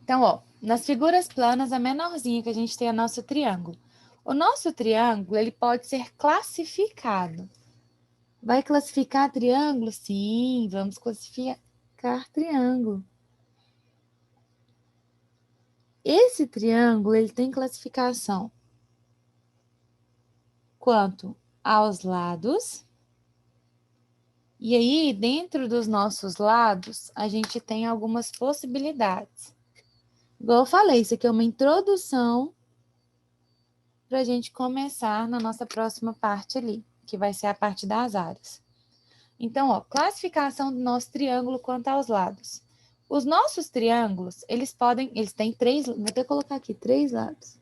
Então, ó, nas figuras planas, a menorzinha que a gente tem é o nosso triângulo. O nosso triângulo, ele pode ser classificado. Vai classificar triângulo? Sim, vamos classificar triângulo. Esse triângulo, ele tem classificação quanto aos lados. E aí, dentro dos nossos lados, a gente tem algumas possibilidades. Igual eu falei, isso aqui é uma introdução para a gente começar na nossa próxima parte ali, que vai ser a parte das áreas. Então, ó, classificação do nosso triângulo quanto aos lados. Os nossos triângulos, eles têm três, vou até colocar aqui, 3 lados.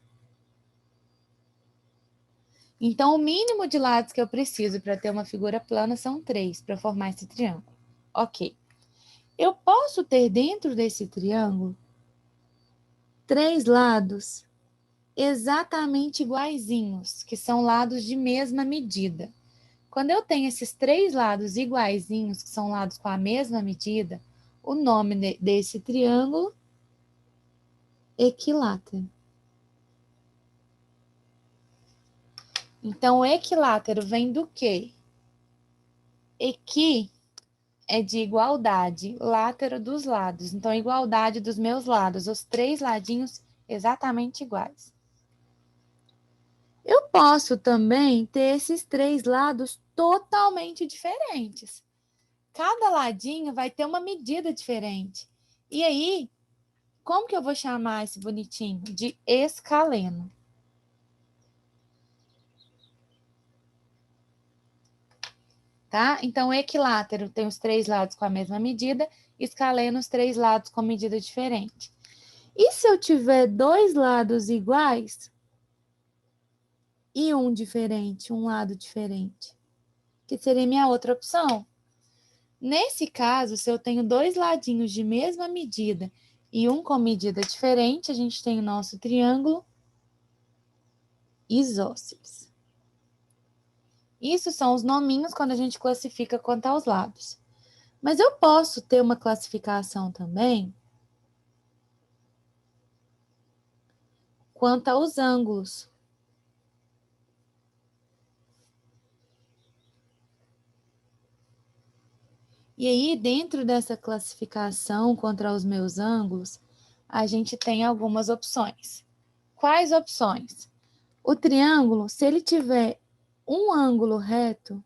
Então, o mínimo de lados que eu preciso para ter uma figura plana são 3 para formar esse triângulo. Ok. Eu posso ter dentro desse triângulo 3 lados exatamente iguaizinhos, que são lados de mesma medida. Quando eu tenho esses 3 lados iguaizinhos, que são lados com a mesma medida, o nome desse triângulo é equilátero. Então, o equilátero vem do quê? Equi é de igualdade, látero dos lados. Então, igualdade dos meus lados, os 3 ladinhos exatamente iguais. Eu posso também ter esses 3 lados totalmente diferentes. Cada ladinho vai ter uma medida diferente. E aí, como que eu vou chamar esse bonitinho? De escaleno. Tá? Então, equilátero tem os 3 lados com a mesma medida, escaleno os 3 lados com medida diferente. E se eu tiver 2 lados iguais e um diferente, um lado diferente? Que seria minha outra opção. Nesse caso, se eu tenho 2 ladinhos de mesma medida e um com medida diferente, a gente tem o nosso triângulo isósceles. Isso são os nominhos quando a gente classifica quanto aos lados. Mas eu posso ter uma classificação também quanto aos ângulos. E aí, dentro dessa classificação contra os meus ângulos, a gente tem algumas opções. Quais opções? O triângulo, se ele tiver um ângulo reto,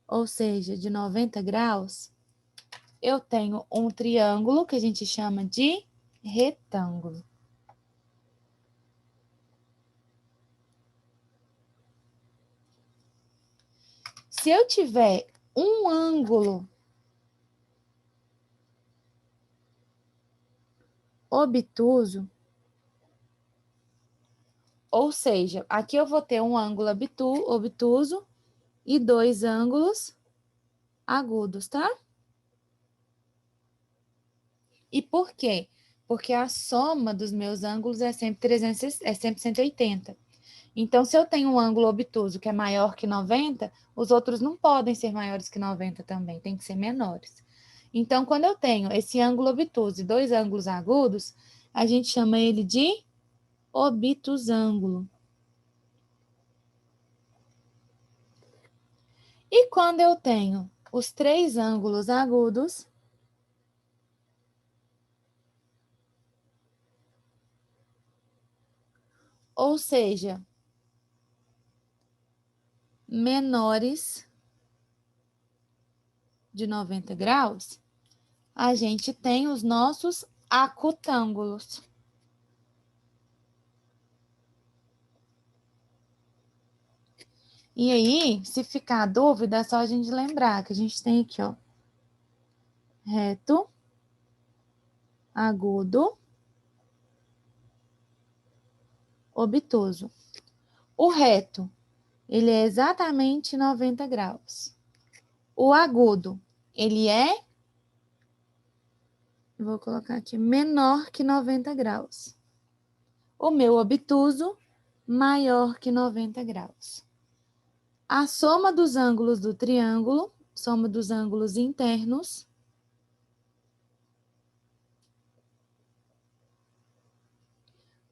ou seja, de 90 graus, eu tenho um triângulo que a gente chama de retângulo. Se eu tiver um ângulo obtuso, ou seja, aqui eu vou ter um ângulo obtuso e 2 ângulos agudos, tá? E por quê? Porque a soma dos meus ângulos é sempre 180. Então, se eu tenho um ângulo obtuso que é maior que 90, os outros não podem ser maiores que 90 também, tem que ser menores. Então, quando eu tenho esse ângulo obtuso e 2 ângulos agudos, a gente chama ele de obtusângulo. E quando eu tenho os 3 ângulos agudos, ou seja, menores de 90 graus, a gente tem os nossos acutângulos. E aí, se ficar dúvida, é só a gente lembrar que a gente tem aqui, ó, reto, agudo, obtuso. O reto, ele é exatamente 90 graus. O agudo, ele é, vou colocar aqui, menor que 90 graus. O meu obtuso, maior que 90 graus. A soma dos ângulos do triângulo, soma dos ângulos internos,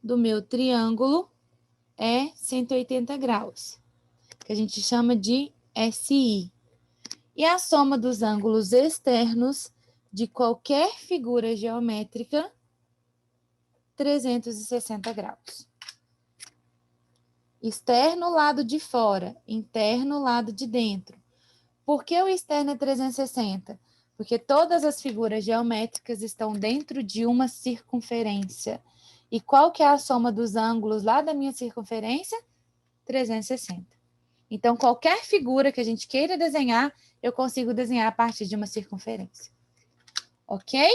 do meu triângulo é 180 graus, que a gente chama de SI. E a soma dos ângulos externos de qualquer figura geométrica, 360 graus. Externo, lado de fora. Interno, lado de dentro. Por que o externo é 360? Porque todas as figuras geométricas estão dentro de uma circunferência. E qual que é a soma dos ângulos lá da minha circunferência? 360. Então, qualquer figura que a gente queira desenhar, eu consigo desenhar a partir de uma circunferência. Ok?